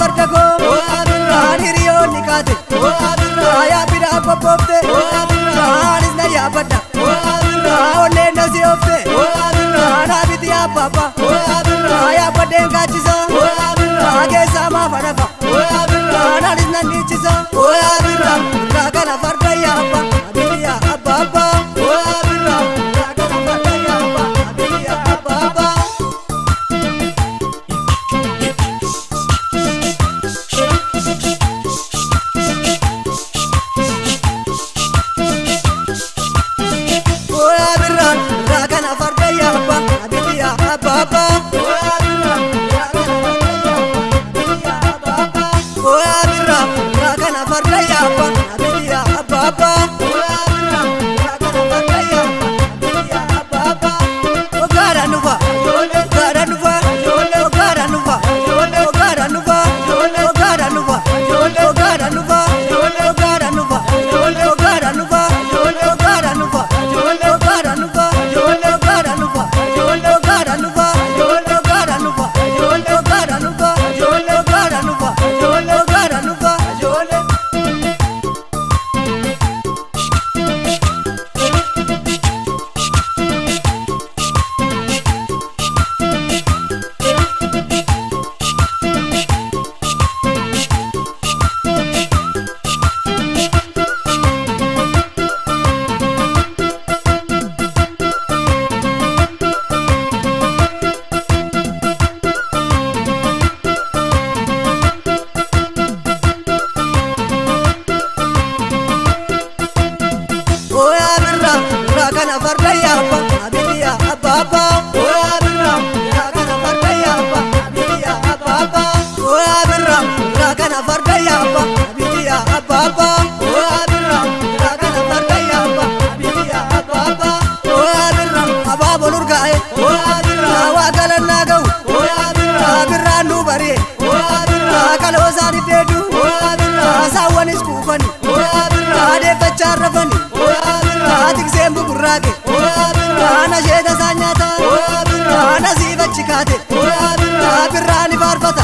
fardako hiriyo nikate ya bira popopte anis na ya bada ole na siofte na biti ya papa ya bade ngachisa age sama fadafa anis na nichisa kana farda ya pa abiti ya baba kana farda ya pa abiti ya baba kana farda ya pa abiti ya baba kana farda ya pa abiti ya baba kana farda ya pa abiti ya baba ababa lurgae wa galana gau birranu bare kalosani dedu sawanis kufani ade facharrafani Sembu burrage, ana jeda sanyata, ana ziva chikate, birrani barfata.